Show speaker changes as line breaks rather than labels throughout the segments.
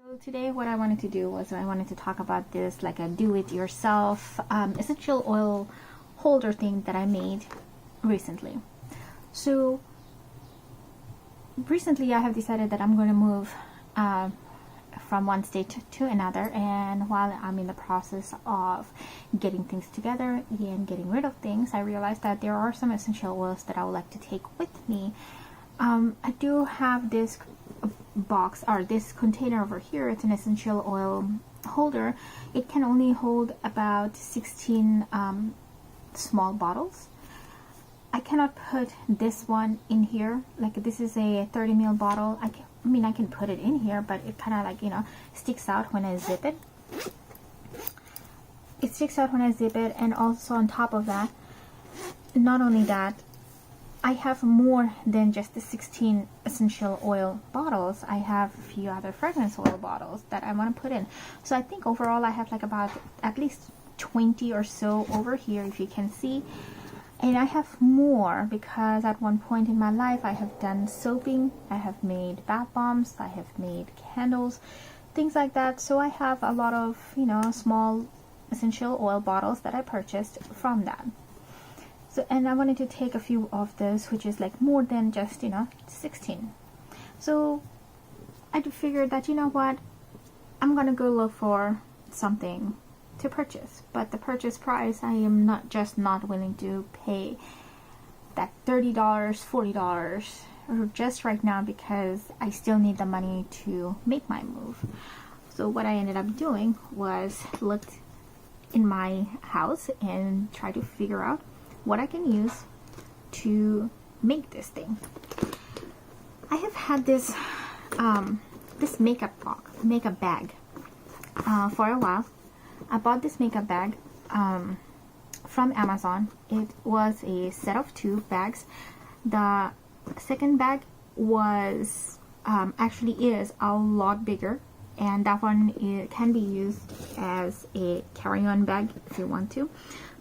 So today what I wanted to do was I wanted to talk about this like a do-it-yourself essential oil holder thing that I made recently. So recently I have decided that I'm going to move from one state to another, and while I'm in the process of getting things together and getting rid of things, I realized that there are some essential oils that I would like to take with me. I do have this box or this container over here. It's an essential oil holder. It can only hold about 16 small bottles. I cannot put this one in here. Like, this is a 30 ml bottle. I can put it in here, but it kind of like, sticks out when I zip it. It sticks out when I zip it, and also on top of that, not only that, I have more than just the 16 essential oil bottles. I have a few other fragrance oil bottles that I want to put in. So I think overall I have like about at least 20 or so over here, if you can see. And I have more because at one point in my life I have done soaping, I have made bath bombs, I have made candles, things like that. So I have a lot of, small essential oil bottles that I purchased from that. So, and I wanted to take a few of those, which is like more than just, 16. So I figured that, what, I'm going to go look for something to purchase. But the purchase price, I am not willing to pay that $30, $40 or just right now, because I still need the money to make my move. So what I ended up doing was looked in my house and try to figure out what I can use to make this thing. I have had this this makeup bag for a while. I bought this makeup bag from Amazon. It was a set of 2 bags. The second bag was actually is a lot bigger, and that one can be used as a carry-on bag if you want to.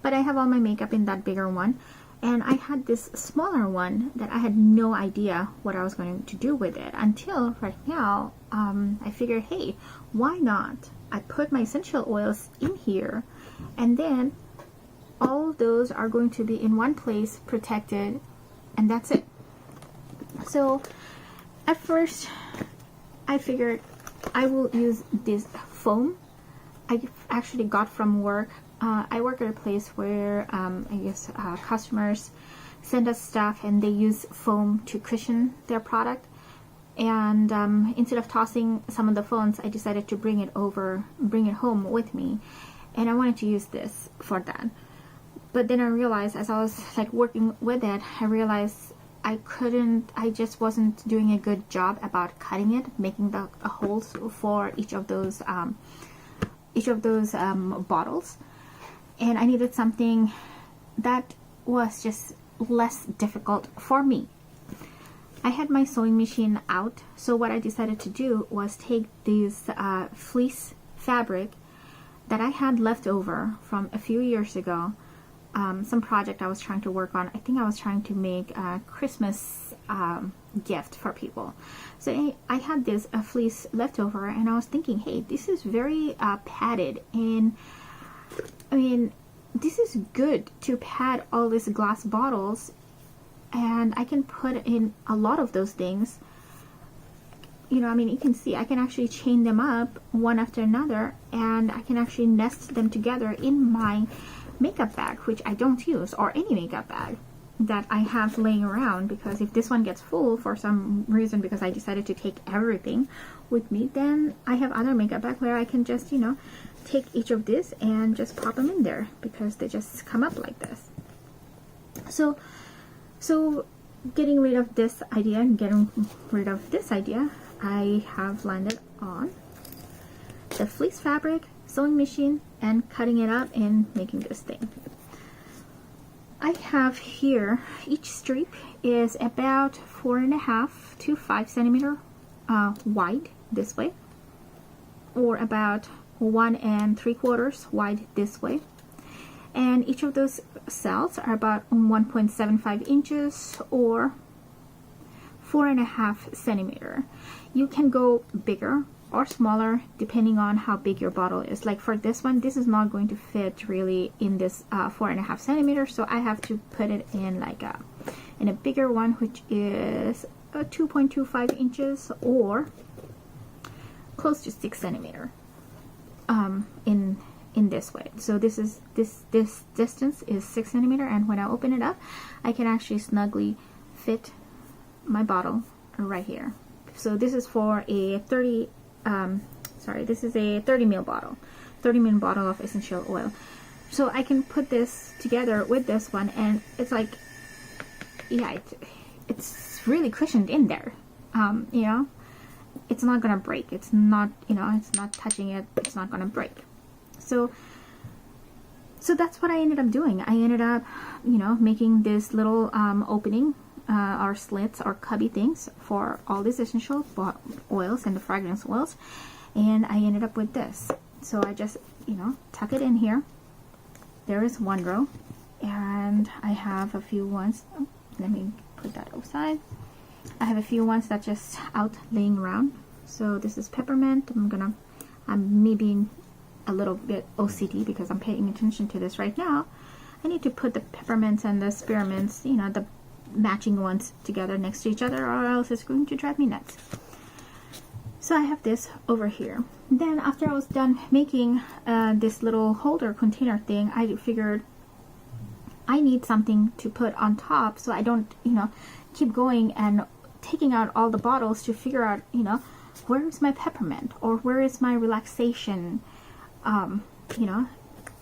But I have all my makeup in that bigger one, and I had this smaller one that I had no idea what I was going to do with it until right now. I figured, hey, why not? I put my essential oils in here, and then all of those are going to be in one place, protected, and that's it. So at first I figured I will use this foam I actually got from work. I work at a place where customers send us stuff and they use foam to cushion their product. And instead of tossing some of the foams, I decided to bring it home with me. And I wanted to use this for that. But then I realized, as I was like working with it, I realized I just wasn't doing a good job about cutting it, making the holes for each of those bottles. And I needed something that was just less difficult for me. I had my sewing machine out, so what I decided to do was take this fleece fabric that I had left over from a few years ago, some project I was trying to work on. I think I was trying to make a Christmas gift for people. So I had this fleece left over, and I was thinking, hey, this is very padded, and I mean, this is good to pad all these glass bottles, and I can put in a lot of those things. You can see I can actually chain them up one after another, and I can actually nest them together in my makeup bag, which I don't use, or any makeup bag that I have laying around, because if this one gets full for some reason, because I decided to take everything with me, then I have other makeup bag where I can just, take each of this and just pop them in there, because they just come up like this. So getting rid of this idea, I have landed on the fleece fabric, sewing machine, and cutting it up and making this thing. I have here, each strip is about 4.5 to 5 centimeter wide this way, or about 1 3/4 wide this way, and each of those cells are about 1.75 inches or 4.5 centimeter. You can go bigger or smaller depending on how big your bottle is. Like for this one, this is not going to fit really in this 4.5 centimeters, so I have to put it in like in a bigger one, which is 2.25 inches or close to 6 centimeter in this way. So this distance is 6 centimeter, and when I open it up, I can actually snugly fit my bottle right here. So this is for a 30 ml bottle, 30 ml bottle of essential oil. So I can put this together with this one, and it's like, yeah, it's really cushioned in there. You know, it's not gonna break. It's not, you know, it's not touching it. It's not gonna break. So that's what I ended up doing. I ended up, you know, making this little opening or slits or cubby things for all these essential oils and the fragrance oils, and I ended up with this. So I just, you know, tuck it in here. There is one row, and I have a few ones. Oh, let me put that aside. I have a few ones that just out laying around. So this is peppermint. I'm me being a little bit OCD because I'm paying attention to this right now. I need to put the peppermints and the spearmints, you know, the matching ones together next to each other, or else it's going to drive me nuts. So I have this over here. Then after I was done making this little holder container thing, I figured I need something to put on top so I don't, you know, keep going and taking out all the bottles to figure out, you know, where is my peppermint or where is my relaxation, you know,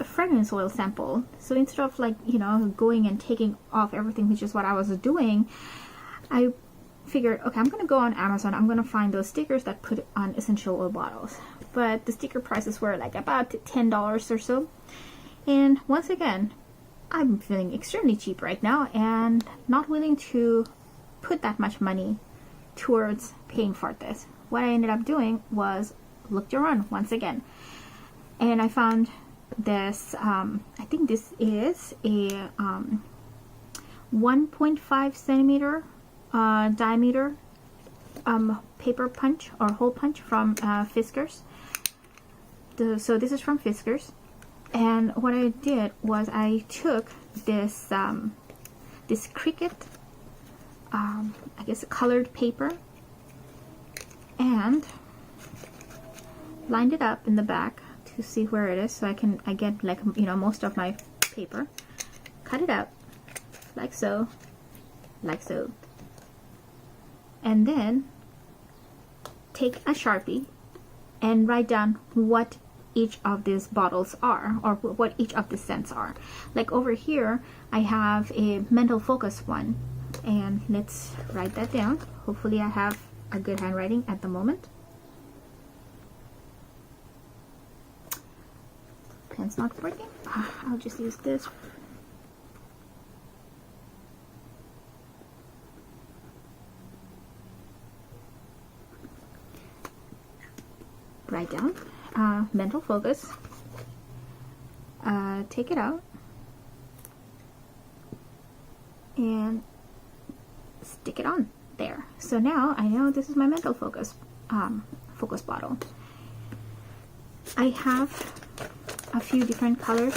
a fragrance oil sample. So instead of like, you know, going and taking off everything, which is what I was doing, I figured, okay, I'm gonna go on Amazon, I'm gonna find those stickers that put on essential oil bottles. But the sticker prices were like about $10 or so, and once again, I'm feeling extremely cheap right now and not willing to put that much money towards paying for this. What I ended up doing was looked around once again, and I found this, I think this is a 1.5 centimeter diameter paper punch or hole punch from Fiskars. So this is from Fiskars, and what I did was I took this this Cricut, I guess colored paper, and lined it up in the back to see where it is, so I get like, you know, most of my paper, cut it out like so, and then take a Sharpie and write down what each of these bottles are, or what each of the scents are. Like over here I have a mental focus one, and let's write that down. Hopefully I have a good handwriting at the moment. Pen's not working. I'll just use this. Write down mental focus, take it out and stick it on there. So now I know this is my mental focus focus bottle. I have a few different colors,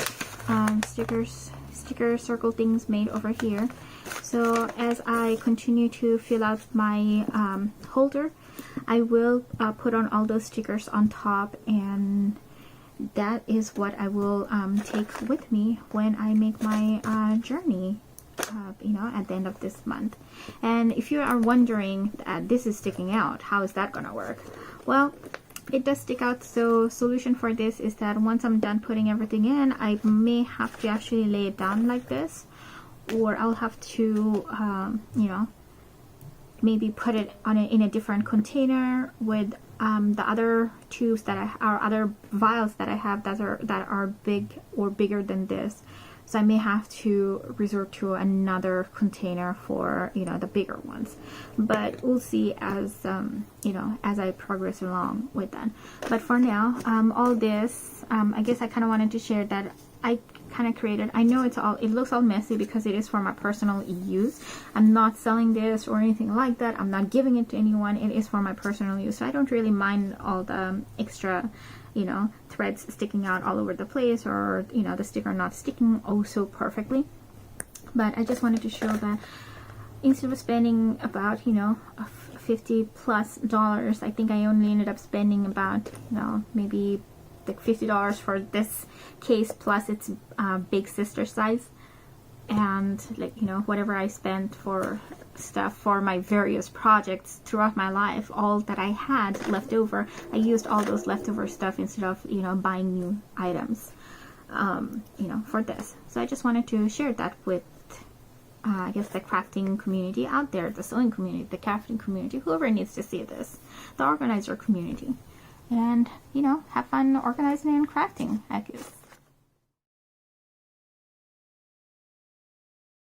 sticker circle things made over here. So as I continue to fill out my holder, I will put on all those stickers on top, and that is what I will take with me when I make my journey, you know, at the end of this month. And if you are wondering that this is sticking out, how is that gonna work? Well, it does stick out. So solution for this is that once I'm done putting everything in, I may have to actually lay it down like this, or I'll have to you know, maybe put it on in a different container with the other tubes that other vials that I have that are big or bigger than this. So I may have to resort to another container for, you know, the bigger ones. But we'll see as you know, as I progress along with that. But for now, all this, I guess I kind of wanted to share that I kind of created. I know it looks all messy because it is for my personal use. I'm not selling this or anything like that. I'm not giving it to anyone. It is for my personal use. So I don't really mind all the extra, you know, threads sticking out all over the place, or, you know, the sticker not sticking oh so perfectly. But I just wanted to show that instead of spending about, you know, $50+ I think I only ended up spending about, you know, maybe like $50 for this case, plus its big sister size, and like, you know, whatever I spent for stuff for my various projects throughout my life, all that I had left over, I used all those leftover stuff instead of, you know, buying new items, you know, for this. So I just wanted to share that with I guess the crafting community out there, the sewing community, the crafting community, whoever needs to see this, the organizer community. And, you know, have fun organizing and crafting, I guess.